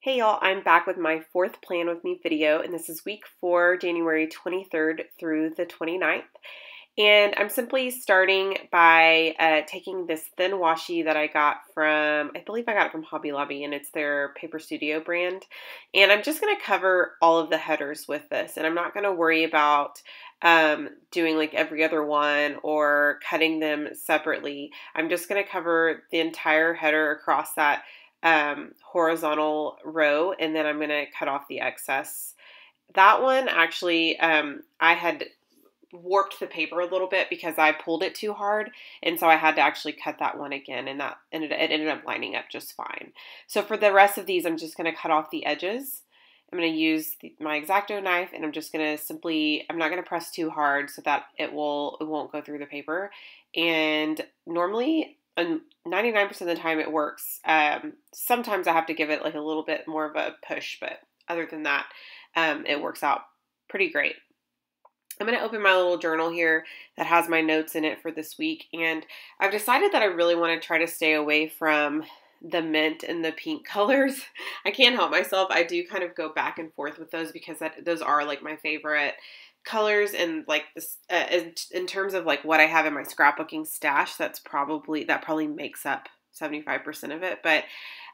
Hey y'all, I'm back with my fourth Plan With Me video, and this is week 4, January 23rd through the 29th. And I'm simply starting by taking this thin washi that I got from, I believe I got it from Hobby Lobby, and it's their Paper Studio brand. And I'm just going to cover all of the headers with this, and I'm not going to worry about doing like every other one or cutting them separately. I'm just going to cover the entire header across that horizontal row, and then I'm going to cut off the excess. That one actually, I had warped the paper a little bit because I pulled it too hard, and so I had to actually cut that one again, and it ended up lining up just fine. So for the rest of these, I'm just going to cut off the edges. I'm going to use my X-Acto knife, and I'm just going to simply, I'm not going to press too hard so that it won't go through the paper. And normally, 99% of the time it works. Sometimes I have to give it like a little bit more of a push, but other than that, it works out pretty great. I'm going to open my little journal here that has my notes in it for this week, and I've decided that I really want to try to stay away from the mint and the pink colors. I can't help myself. I do kind of go back and forth with those because those are like my favorite colors, and like this in terms of like what I have in my scrapbooking stash, that probably makes up 75% of it. But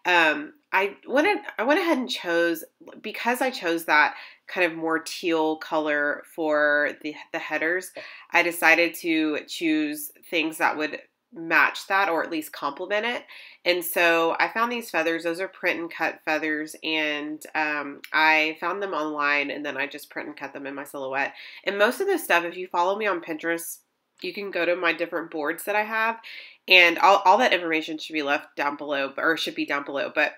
I went ahead and chose, because I chose that kind of more teal color for the headers, I decided to choose things that would match that, or at least complement it. And so I found these feathers. Those are print and cut feathers, and I found them online, and then I just print and cut them in my Silhouette. And most of this stuff, if you follow me on Pinterest, you can go to my different boards that I have, and all that information should be left down below, or should be down below. But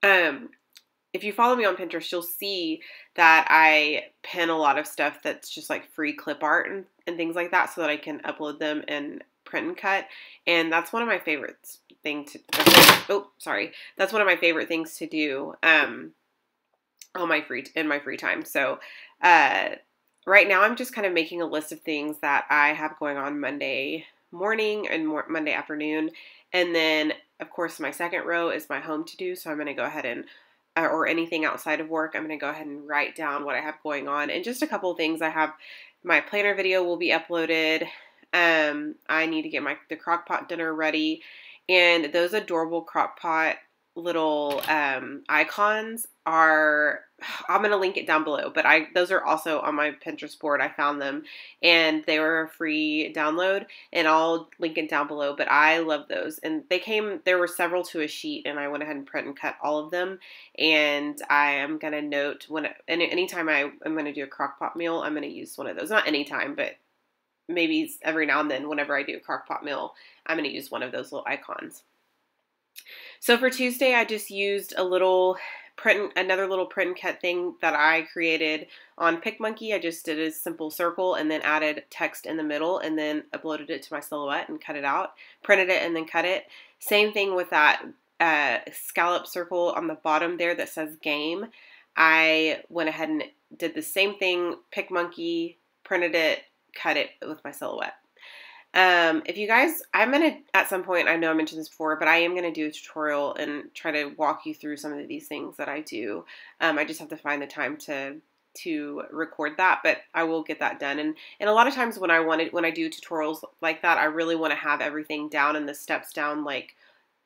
if you follow me on Pinterest, you'll see that I pin a lot of stuff that's just like free clip art and things like that, so that I can upload them and print and cut. And that's one of my favorite things to, that's one of my favorite things to do in my free time. So right now I'm just kind of making a list of things that I have going on Monday morning and Monday afternoon. And then of course my second row is my home to do. So I'm going to go ahead and or anything outside of work, I'm going to go ahead and write down what I have going on. And just a couple of things. I have my planner video will be uploaded. I need to get the crock pot dinner ready, and those adorable crock pot little icons are, I'm going to link it down below, but those are also on my Pinterest board. I found them, and they were a free download, and I'll link it down below. But I love those, and there were several to a sheet, and I went ahead and print and cut all of them. And I am going to note anytime I'm going to do a crock pot meal, I'm going to use one of those. Not anytime, but maybe every now and then whenever I do a crock pot meal, I'm going to use one of those little icons. So for Tuesday, I just used another little print and cut thing that I created on PicMonkey. I just did a simple circle and then added text in the middle, and then uploaded it to my Silhouette and cut it out, printed it and then cut it. Same thing with that scallop circle on the bottom there that says game. I went ahead and did the same thing, PicMonkey, printed it, cut it with my Silhouette. If you guys, I'm going to, at some point, I know I mentioned this before, but I am going to do a tutorial and try to walk you through some of these things that I do. I just have to find the time to record that, but I will get that done. And a lot of times when I do tutorials like that, I really want to have everything down and the steps down like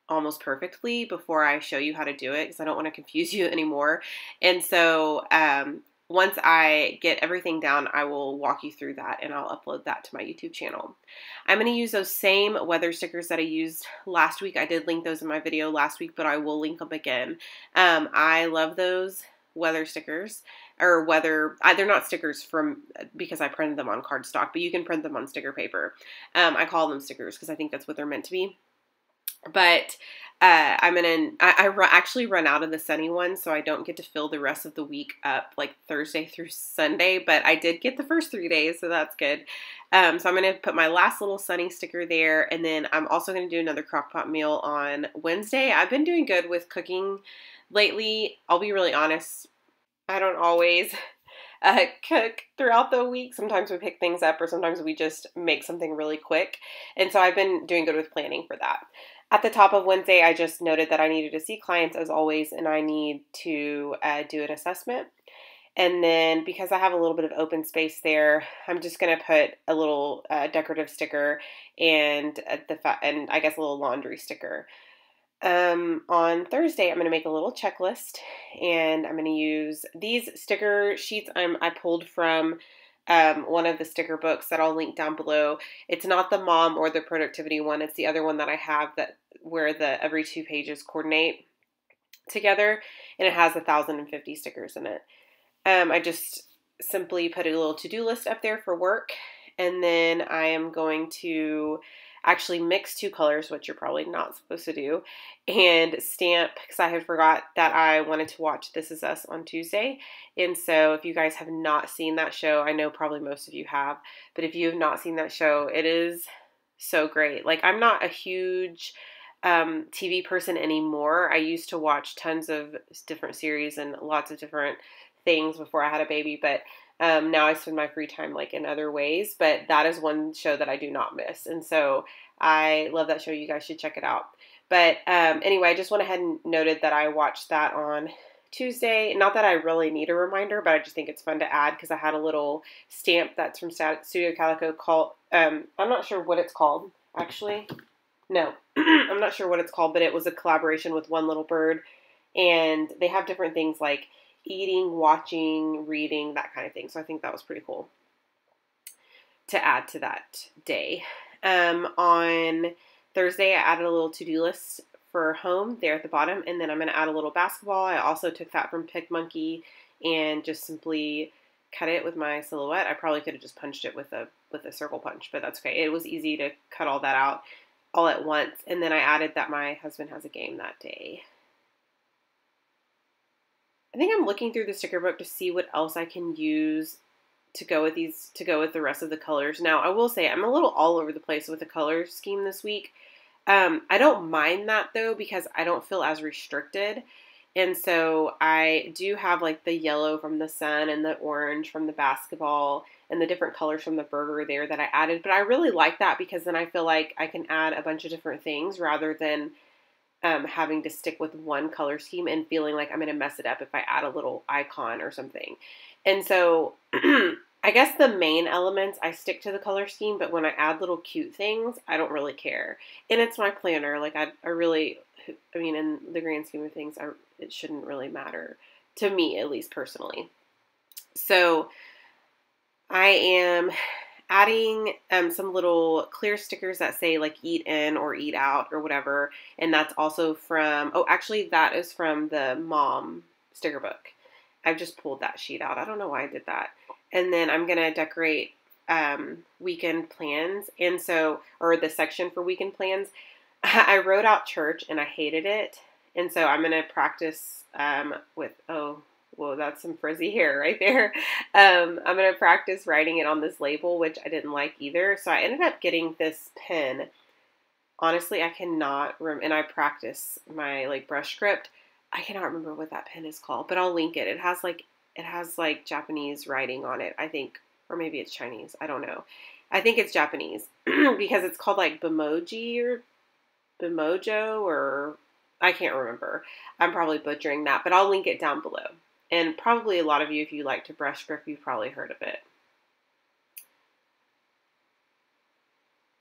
almost perfectly before I show you how to do it, because I don't want to confuse you anymore. And so, once I get everything down, I will walk you through that, and I'll upload that to my YouTube channel. I'm going to use those same weather stickers that I used last week. I did link those in my video last week, but I will link them again. I love those weather stickers, or they're not stickers because I printed them on cardstock, but you can print them on sticker paper. I call them stickers because I think that's what they're meant to be. But I actually run out of the sunny one, so I don't get to fill the rest of the week up like Thursday through Sunday, but I did get the first 3 days, so that's good. So I'm going to put my last little sunny sticker there, and then I'm also going to do another crockpot meal on Wednesday. I've been doing good with cooking lately. I'll be really honest, I don't always cook throughout the week. Sometimes we pick things up, or sometimes we just make something really quick, and so I've been doing good with planning for that. At the top of Wednesday, I just noted that I needed to see clients as always, and I need to do an assessment. And then because I have a little bit of open space there, I'm just going to put a little decorative sticker and and I guess a little laundry sticker. On Thursday, I'm going to make a little checklist, and I'm going to use these sticker sheets I pulled from one of the sticker books that I'll link down below. It's not the mom or the productivity one. It's the other one that I have that where the every 2 pages coordinate together, and it has 1,050 stickers in it. I just simply put a little to-do list up there for work, and then I am going to actually mix 2 colors, which you're probably not supposed to do, and stamp, because I had forgot that I wanted to watch This Is Us on Tuesday. And so if you guys have not seen that show, I know probably most of you have, but if you have not seen that show, it is so great. Like, I'm not a huge TV person anymore. I used to watch tons of different series and lots of different things before I had a baby, but now I spend my free time like in other ways, but that is one show that I do not miss. And so I love that show. You guys should check it out. But anyway, I just went ahead and noted that I watched that on Tuesday. Not that I really need a reminder, but I just think it's fun to add because I had a little stamp that's from Studio Calico called, I'm not sure what it's called, actually. No, I'm not sure what it's called, but it was a collaboration with One Little Bird, and they have different things like eating, watching, reading, that kind of thing. So I think that was pretty cool to add to that day. On Thursday, I added a little to-do list for home there at the bottom, and then I'm going to add a little basketball. I also took that from PicMonkey and just simply cut it with my silhouette. I probably could have just punched it with a circle punch, but that's okay. It was easy to cut all that out all at once. And then I added that my husband has a game that day. I think I'm looking through the sticker book to see what else I can use to go with the rest of the colors. Now, I will say I'm a little all over the place with the color scheme this week. I don't mind that though, because I don't feel as restricted. And so I do have like the yellow from the sun and the orange from the basketball and the different colors from the burger there that I added. But I really like that because then I feel like I can add a bunch of different things rather than having to stick with one color scheme and feeling like I'm going to mess it up if I add a little icon or something. And so I guess the main elements, I stick to the color scheme, but when I add little cute things, I don't really care. And it's my planner. Like, I mean, in the grand scheme of things, it shouldn't really matter to me, at least personally. So I am adding some little clear stickers that say like eat in or eat out or whatever. And that's also from, oh, actually that is from the mom sticker book. I've just pulled that sheet out. I don't know why I did that. And then I'm going to decorate weekend plans. And so, or the section for weekend plans. I wrote out church and I hated it. And so I'm going to practice with, oh, whoa, that's some frizzy hair right there. I'm going to practice writing it on this label, which I didn't like either. So I ended up getting this pen. Honestly, I cannot remember, and I practice my like brush script. I cannot remember what that pen is called, but I'll link it. It has like Japanese writing on it, I think, or maybe it's Chinese. I don't know. I think it's Japanese because it's called like Bimoji or Bimojo, or I can't remember. I'm probably butchering that, but I'll link it down below. And probably a lot of you, if you like to brush script, you've probably heard of it.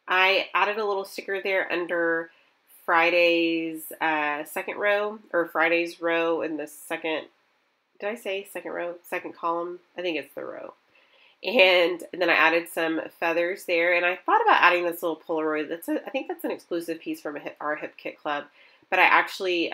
I added a little sticker there under Friday's second row, or Friday's row in the second, did I say second row? Second column? I think it's the row. And then I added some feathers there, and I thought about adding this little Polaroid. I think that's an exclusive piece from our Hip Kit Club, but I actually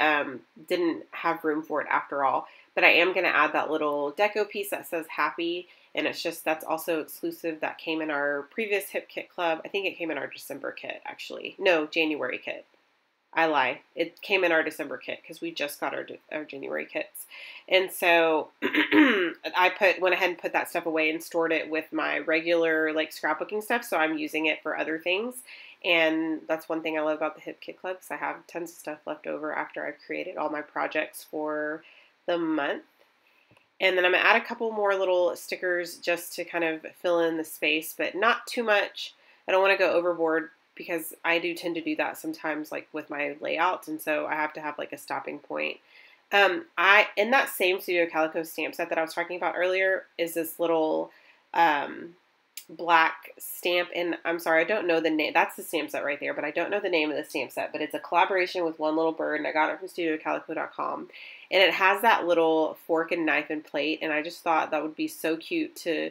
didn't have room for it after all. But I am going to add that little deco piece that says happy, and that's also exclusive. That came in our previous Hip Kit Club. I think it came in our December kit, actually. No, January kit. I lie. It came in our December kit because we just got our January kits. And so I went ahead and put that stuff away and stored it with my regular like scrapbooking stuff. So I'm using it for other things. And that's one thing I love about the Hip Kit Club, because I have tons of stuff left over after I've created all my projects for the month. And then I'm going to add a couple more little stickers just to kind of fill in the space, but not too much. I don't want to go overboard because I do tend to do that sometimes, like with my layouts, and so I have to have like a stopping point. I in that same Studio Calico stamp set that I was talking about earlier is this little black stamp, and I'm sorry, I don't know the name. That's the stamp set right there, but I don't know the name of the stamp set, but it's a collaboration with One Little Bird, and I got it from studiocalico.com, and it has that little fork and knife and plate, and I just thought that would be so cute to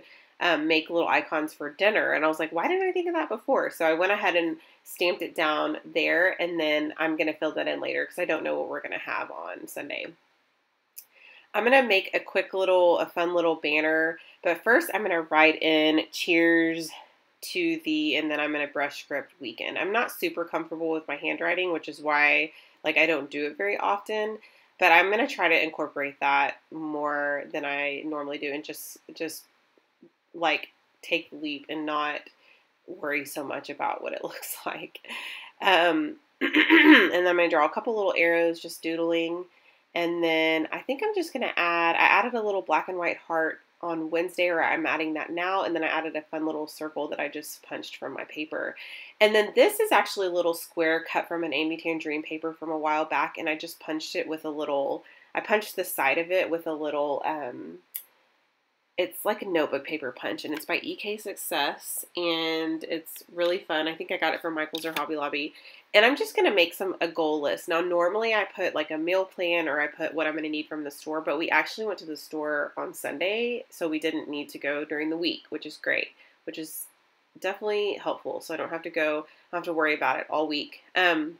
make little icons for dinner, and I was like, why didn't I think of that before? So I went ahead and stamped it down there, and then I'm going to fill that in later because I don't know what we're going to have on Sunday. I'm going to make a fun little banner, but first I'm going to write in cheers to the, and then I'm going to brush script weekend. I'm not super comfortable with my handwriting, which is why like I don't do it very often, but I'm going to try to incorporate that more than I normally do, and just like take the leap and not worry so much about what it looks like. And then I'm going to draw a couple little arrows, just doodling. And then I think I'm just going to I added a little black and white heart on Wednesday, or I'm adding that now. And then I added a fun little circle that I just punched from my paper. And then this is actually a little square cut from an Amy Tangerine paper from a while back. And I just punched it with I punched the side of it with a little, it's like a notebook paper punch, and it's by EK Success, and it's really fun. I think I got it from Michael's or Hobby Lobby. And I'm just going to make a goal list. Now, normally I put like a meal plan, or I put what I'm going to need from the store, but we actually went to the store on Sunday, so we didn't need to go during the week, which is great, which is definitely helpful. So I don't have to worry about it all week. I'm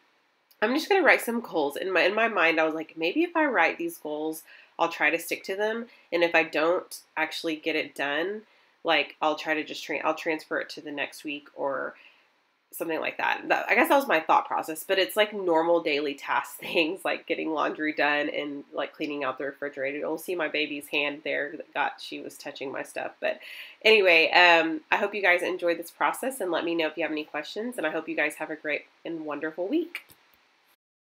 just going to write some goals. In my mind, I was like, maybe if I write these goals, I'll try to stick to them. And if I don't actually get it done, like I'll try to I'll transfer it to the next week or something like that. I guess that was my thought process, but it's like normal daily task things, like getting laundry done and like cleaning out the refrigerator. You'll see my baby's hand there she was touching my stuff. But anyway, I hope you guys enjoyed this process, and let me know if you have any questions, and I hope you guys have a great and wonderful week.